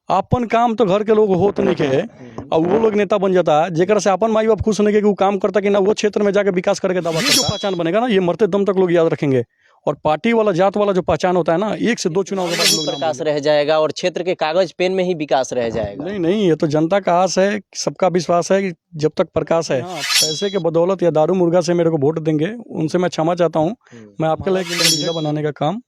अपन काम तो घर के लोग होत नहीं के और वो लोग नेता बन जाता है जेकर से अपन माई बाप खुश नहीं के कि वो काम करता कि ना वो क्षेत्र में जाके विकास करके दावा करता। जो पहचान बनेगा ना ये मरते दम तक लोग याद रखेंगे। और पार्टी वाला जात वाला जो पहचान होता है ना, 1 से 2 चुनाव के बाद लोग प्रकाश रह जाएगा और क्षेत्र के कागज पेन में ही विकास रह जाएगा। नहीं नहीं, ये तो जनता का आस है, सबका विश्वास है कि जब तक प्रकाश है। पैसे के बदौलत या दारू मुर्गा से मेरे को वोट देंगे, उनसे मैं क्षमा चाहता हूँ। मैं आपके लिए जिला बनाने का काम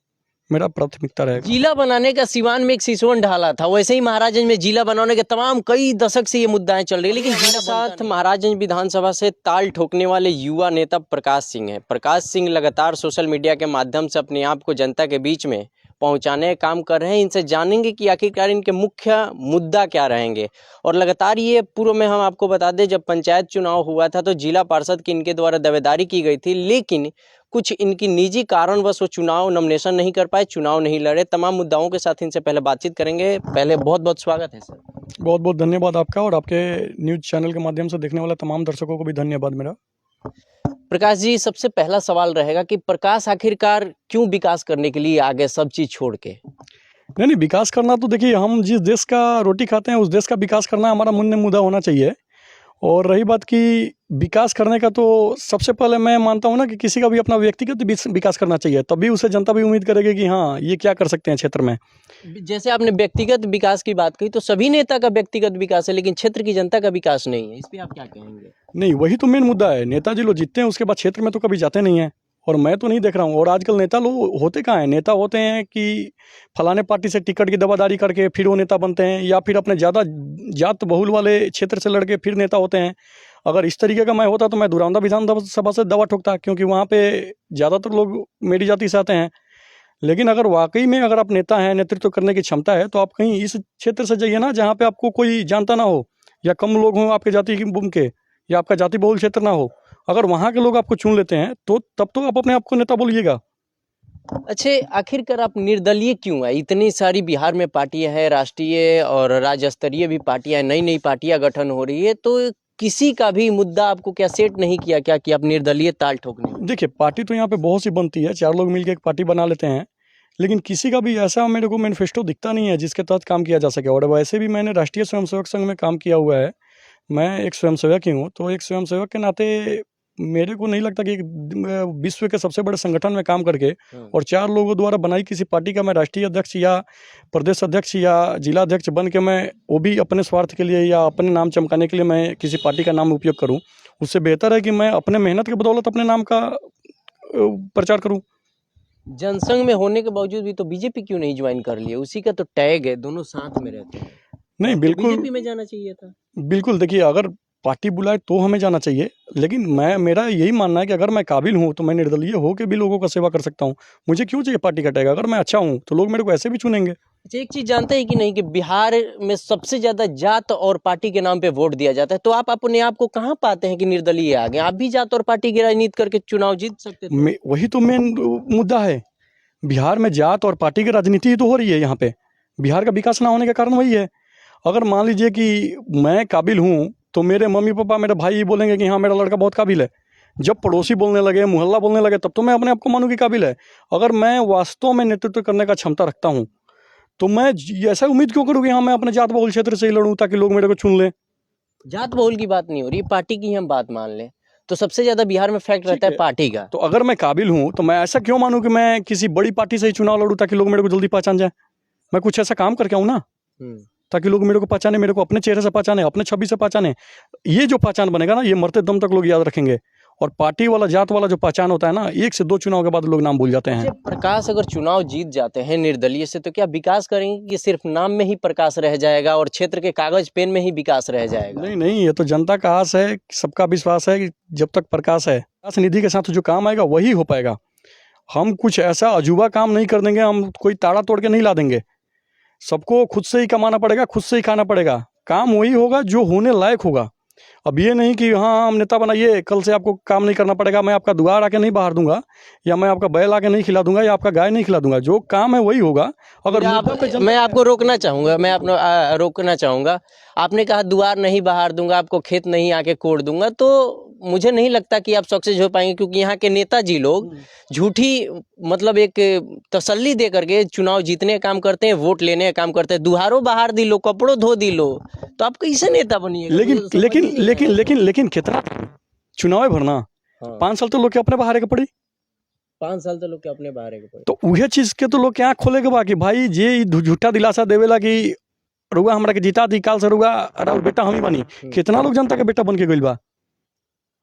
मेरा प्राथमिकता रहेगा। जिला बनाने का सिवान में एक सिसवन ढाला था, वैसे ही महाराजगंज में जिला बनाने के तमाम कई दशक से ये मुद्दाएं चल रही है, लेकिन जिला साथ महाराजगंज विधानसभा से ताल ठोकने वाले युवा नेता प्रकाश सिंह हैं। प्रकाश सिंह लगातार सोशल मीडिया के माध्यम से अपने आप को जनता के बीच में पहुंचाने का काम कर रहे हैं। इनसे जानेंगे कि आखिरकार इनके मुख्य मुद्दा क्या रहेंगे। और लगातार ये पूर्व में हम आपको बता दें, जब पंचायत चुनाव हुआ था तो जिला पार्षद की इनके द्वारा दावेदारी की गई थी, लेकिन कुछ इनकी निजी कारणवश वो चुनाव नॉमिनेशन नहीं कर पाए, चुनाव नहीं लड़े। तमाम मुद्दाओं के साथ इनसे पहले बातचीत करेंगे। पहले बहुत बहुत स्वागत है सर। बहुत बहुत धन्यवाद आपका, और आपके न्यूज चैनल के माध्यम से देखने वाले तमाम दर्शकों को भी धन्यवाद मेरा। प्रकाश जी, सबसे पहला सवाल रहेगा कि प्रकाश आखिरकार क्यों विकास करने के लिए आगे सब चीज छोड़ के? नहीं, विकास करना तो देखिए, हम जिस देश का रोटी खाते हैं उस देश का विकास करना हमारा मुद्दा होना चाहिए। और रही बात कि विकास करने का, तो सबसे पहले मैं मानता हूं ना कि किसी का भी अपना व्यक्तिगत विकास करना चाहिए, तभी उसे जनता भी उम्मीद करेगी कि हाँ ये क्या कर सकते हैं क्षेत्र में। जैसे आपने व्यक्तिगत विकास की बात कही, तो सभी नेता का व्यक्तिगत विकास है, लेकिन क्षेत्र की जनता का विकास नहीं है। इस पे आप क्या कहेंगे? नहीं, वही तो मेन मुद्दा है। नेताजी लोग जीतते हैं, उसके बाद क्षेत्र में तो कभी जाते नहीं हैं, और मैं तो नहीं देख रहा हूँ। और आजकल नेता लोग होते कहाँ हैं? नेता होते हैं कि फलाने पार्टी से टिकट की दवादारी करके फिर वो नेता बनते हैं, या फिर अपने ज़्यादा जात बहुल वाले क्षेत्र से लड़के फिर नेता होते हैं। अगर इस तरीके का मैं होता तो मैं दुरांदा विधानसभा से दवा ठोकता, क्योंकि वहाँ पे ज़्यादातर लोग मेरी जाति से आते हैं। लेकिन अगर वाकई में अगर आप नेता हैं, नेतृत्व करने की क्षमता है, तो आप कहीं इस क्षेत्र से जाइए ना जहाँ पे आपको कोई जानता ना हो, या कम लोग हों आपके जाति के, या आपका जाति बहुल क्षेत्र ना हो। अगर वहाँ के लोग आपको चुन लेते हैं तो तब तो आप अपने आप को नेता बोलिएगा। अच्छा, आखिरकार आप निर्दलीय क्यों है? इतनी सारी बिहार में पार्टियां हैं, राष्ट्रीय और राज्य स्तरीय भी पार्टियां, नई नई पार्टियां गठन हो रही है, तो किसी का भी मुद्दा आपको क्या सेट नहीं किया क्या कि आप निर्दलीय ताल ठोकने? देखिए, पार्टी तो यहाँ पे बहुत सी बनती है, 4 लोग मिलकर एक पार्टी बना लेते हैं, लेकिन किसी का भी ऐसा मेरे को मैनिफेस्टो दिखता नहीं है जिसके तहत काम किया जा सके। और वैसे भी मैंने राष्ट्रीय स्वयंसेवक संघ में काम किया हुआ है, मैं एक स्वयंसेवक ही हूँ, तो एक स्वयंसेवक के नाते मेरे को नहीं लगता कि विश्व के सबसे बड़े संगठन में काम करके और 4 लोगों द्वारा बनाई किसी पार्टी का मैं राष्ट्रीय अध्यक्ष या प्रदेश अध्यक्ष या जिला अध्यक्ष बन के मैं वो भी अपने स्वार्थ के लिए या अपने नाम चमकाने के लिए मैं किसी पार्टी का नाम उपयोग करूं। उससे बेहतर है कि मैं अपने मेहनत के बदौलत अपने नाम का प्रचार करूं। जनसंघ में होने के बावजूद भी तो बीजेपी क्यों नहीं ज्वाइन कर लिए? उसी का तो टैग है, दोनों साथ में रहते हैं। नहीं, बिल्कुल बीजेपी में जाना चाहिए था। बिल्कुल, देखिए, अगर पार्टी बुलाए तो हमें जाना चाहिए, लेकिन मेरा यही मानना है कि अगर मैं काबिल हूँ तो मैं निर्दलीय होकर भी लोगों का सेवा कर सकता हूँ। मुझे क्यों चाहिए पार्टी का टैग? अगर मैं अच्छा हूँ तो लोग मेरे को ऐसे भी चुनेंगे। अच्छा, एक चीज जानते हैं कि नहीं कि बिहार में सबसे ज्यादा जात और पार्टी के नाम पे वोट दिया जाता है, तो आप अपने आप को कहाँ पाते हैं कि निर्दलीय आ गए? आप भी जात और पार्टी की राजनीति करके चुनाव जीत सकते थे। वही तो मेन मुद्दा है। बिहार में जात और पार्टी की राजनीति तो हो रही है। यहाँ पे बिहार का विकास ना होने का कारण वही है। अगर मान लीजिए कि मैं काबिल हूँ तो मेरे मम्मी पापा, मेरे भाई बोलेंगे कि हाँ मेरा लड़का बहुत काबिल है। जब पड़ोसी बोलने लगे, मोहल्ला बोलने लगे, तब तो मैं अपने आप को मानूँ कि काबिल है। अगर मैं वास्तव में नेतृत्व करने का क्षमता रखता हूँ तो मैं ऐसा उम्मीद क्यों करूँ कि हाँ मैं अपने जात बहुल क्षेत्र से ही लड़ूँ ताकि लोग मेरे को चुन लें। जात बहुल की बात नहीं हो रही, पार्टी की हम बात मान लें तो सबसे ज्यादा बिहार में फैक्ट रहता है पार्टी का। तो अगर मैं काबिल हूँ तो मैं ऐसा क्यों मानूँ कि मैं किसी बड़ी पार्टी से ही चुनाव लड़ूँ ताकि लोग मेरे को जल्दी पहचान जाए। मैं कुछ ऐसा काम करके आऊँ ना ताकि लोग मेरे को पहचाने, मेरे को अपने चेहरे से पहचाने, अपने छवि से पहचाने। ये जो पहचान बनेगा ना, ये मरते दम तक लोग याद रखेंगे। और पार्टी वाला जात वाला जो पहचान होता है ना, 1 से 2 चुनाव के बाद लोग नाम भूल जाते हैं। प्रकाश अगर चुनाव जीत जाते हैं निर्दलीय से, तो क्या विकास करेंगे कि सिर्फ नाम में ही प्रकाश रह जाएगा और क्षेत्र के कागज पेन में ही विकास रह जाएगा? नहीं नहीं, ये तो जनता का आस है, सबका विश्वास है कि जब तक प्रकाश है, प्रकाश निधि के साथ जो काम आएगा वही हो पाएगा। हम कुछ ऐसा अजूबा काम नहीं कर देंगे, हम कोई ताड़ा तोड़ के नहीं ला देंगे। सबको खुद से ही कमाना पड़ेगा, खुद से ही खाना पड़ेगा। काम वही होगा जो होने लायक होगा। अब ये नहीं कि हाँ हम नेता बनाइए, कल से आपको काम नहीं करना पड़ेगा, मैं आपका दुआर आके नहीं बाहर दूंगा, या मैं आपका बैल आके नहीं खिला दूंगा, या आपका गाय नहीं खिला दूंगा। जो काम है वही होगा। अगर मुद्दा पे जनता- मैं आपको रोकना चाहूंगा, रोकना चाहूंगा। आपने कहा दुआर नहीं बहार दूंगा, आपको खेत नहीं आके कोड़ दूंगा, तो मुझे नहीं लगता कि आप सक्सेस हो पाएंगे, क्योंकि यहाँ के नेताजी लोग झूठी मतलब एक तसल्ली दे करके चुनाव जीतने का काम करते हैं, वोट लेने का काम करते हैं। दुहारो बहार दी लो, कपड़ों धो दी लो, तो आप कैसे नेता बनिएगा? मुझे लेकिन तो समझ लेकिन ही नहीं लेकिन आया। लेकिन लेकिन कितना चुनाव है भरना। हाँ। 5 साल तो लोग के अपने बाहर के पड़ी, 5 साल तो लोग के अपने बाहर के पड़े। तो उहे चीज के तो लोग के आँख खोले के बा कि भाई जे ई झूठा दिलासा देवेला कि रुआ हमरा के जीता दी, काल से रुआ अरे बेटा हम ही बनी। कितना लोग जनता के बेटा बन के गइल बा।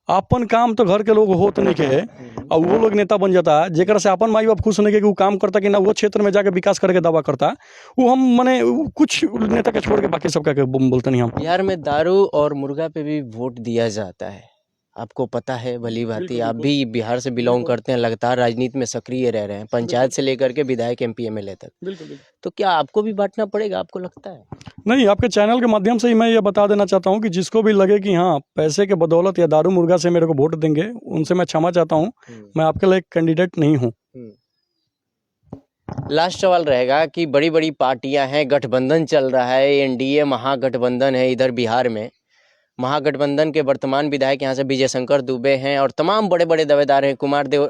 अपन काम तो घर के लोग होत नहीं के, और वो लोग नेता बन जाता जेकरा से अपन माई बाप खुश नहीं के कि वो काम करता कि ना वो क्षेत्र में जाके विकास करके दावा करता। वो हम माने कुछ नेता के छोड़ के बाकी सबका के बोलते नहीं हम। बिहार में दारू और मुर्गा पे भी वोट दिया जाता है, आपको पता है भली भांति। बिल्कुल, आप बिल्कुल। भी बिहार से बिलोंग करते हैं, लगातार राजनीति में सक्रिय रह रहे हैं, पंचायत से लेकर के विधायक एमपी एमएलए तक। बिल्कुल। तो क्या आपको भी बांटना पड़ेगा, आपको लगता है? नहीं, आपके चैनल के माध्यम से ही मैं ये बता देना चाहता हूँ कि जिसको भी लगे कि हाँ पैसे के बदौलत या दारू मुर्गा से मेरे को वोट देंगे, उनसे मैं क्षमा चाहता हूँ। मैं आपके लिए कैंडिडेट नहीं हूँ। लास्ट सवाल रहेगा कि बड़ी बड़ी पार्टियां हैं, गठबंधन चल रहा है, एनडीए महागठबंधन है इधर बिहार में। महागठबंधन के वर्तमान विधायक यहाँ से विजय शंकर दुबे हैं, और तमाम बड़े बड़े दावेदार हैं।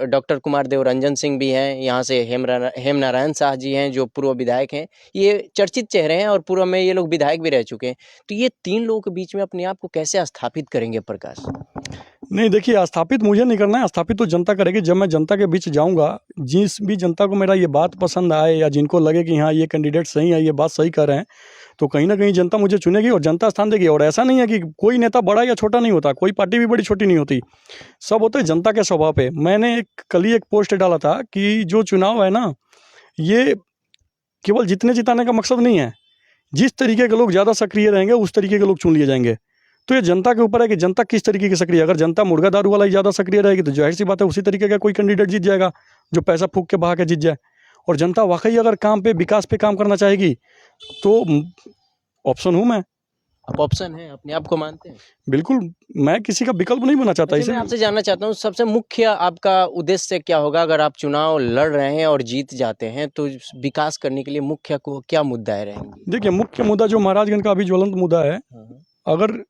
डॉक्टर कुमार देव रंजन सिंह भी हैं, यहाँ से हेम नारायण शाह जी हैं जो पूर्व विधायक हैं। ये चर्चित चेहरे हैं और पूर्व में ये लोग विधायक भी रह चुके हैं। तो ये 3 लोगों के बीच में अपने आप को कैसे स्थापित करेंगे प्रकाश? नहीं, देखिए, स्थापित मुझे नहीं करना है, स्थापित तो जनता करेगी। जब मैं जनता के बीच जाऊंगा, जिस भी जनता को मेरा ये बात पसंद आए या जिनको लगे कि हाँ ये कैंडिडेट सही है, ये बात सही कर रहे हैं, तो कहीं ना कहीं जनता मुझे चुनेगी और जनता स्थान देगी। और ऐसा नहीं है कि कोई नेता बड़ा या छोटा नहीं होता, कोई पार्टी भी बड़ी छोटी नहीं होती, सब होते हैं जनता के स्वभाव पे। मैंने कल ही एक पोस्ट डाला था कि जो चुनाव है ना, ये केवल जीतने जिताने का मकसद नहीं है। जिस तरीके के लोग ज़्यादा सक्रिय रहेंगे उस तरीके के लोग चुन लिए जाएंगे। तो ये जनता के ऊपर है कि जनता किस तरीके की सक्रिय। अगर जनता मुर्गा दारू वाला ही ज़्यादा सक्रिय रहेगी तो जाहिर सी बात है उसी तरीके का कोई कैंडिडेट जीत जाएगा जो पैसा फूंक के बहा के जीत जाए। और जनता वाकई अगर काम पे, विकास पे काम करना चाहेगी तो ऑप्शन हूँ मैं। आप ऑप्शन है, अपने आप को मानते हैं? बिल्कुल, मैं किसी का विकल्प नहीं बना चाहता। अच्छा, इसे मैं आपसे जानना चाहता हूँ, सबसे मुख्य आपका उद्देश्य क्या होगा अगर आप चुनाव लड़ रहे हैं और जीत जाते हैं, तो विकास करने के लिए मुख्य को क्या मुद्दाएं रहेंगी? देखिए, मुख्य मुद्दा जो महाराजगंज का अभी ज्वलंत मुद्दा है, अगर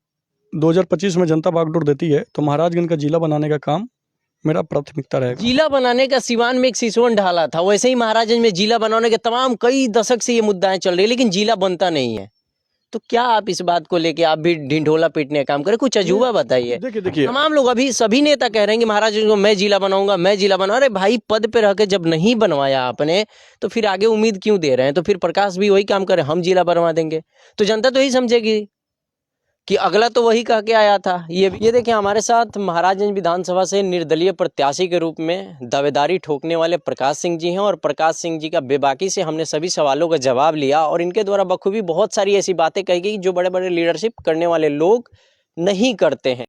2025 में जनता बागडोर देती है तो महाराजगंज का जिला बनाने का काम मेरा प्राथमिकता रहेगा। जिला बनाने का सिवान में एक सिसवन ढाला था, वैसे ही महाराजगंज में जिला बनाने के तमाम कई दशक से ये मुद्दाएं चल रही है, लेकिन जिला बनता नहीं है। तो क्या आप इस बात को लेके आप भी ढिंढोला पीटने का काम करें? कुछ अजूबा बताइए। देखिए तमाम लोग, अभी सभी नेता कह रहे हैं कि महाराजगंज को मैं जिला बनाऊंगा, मैं जिला बनाऊंगा। अरे भाई, पद पे रह के जब नहीं बनवाया आपने तो फिर आगे उम्मीद क्यों दे रहे हैं? तो फिर प्रकाश भी वही काम करे, हम जिला बनवा देंगे, तो जनता तो यही समझेगी कि अगला तो वही कह के आया था। ये देखिए, हमारे साथ महाराजगंज विधानसभा से निर्दलीय प्रत्याशी के रूप में दावेदारी ठोकने वाले प्रकाश सिंह जी हैं, और प्रकाश सिंह जी का बेबाकी से हमने सभी सवालों का जवाब लिया, और इनके द्वारा बखूबी बहुत सारी ऐसी बातें कही गई जो बड़े बड़े लीडरशिप करने वाले लोग नहीं करते हैं।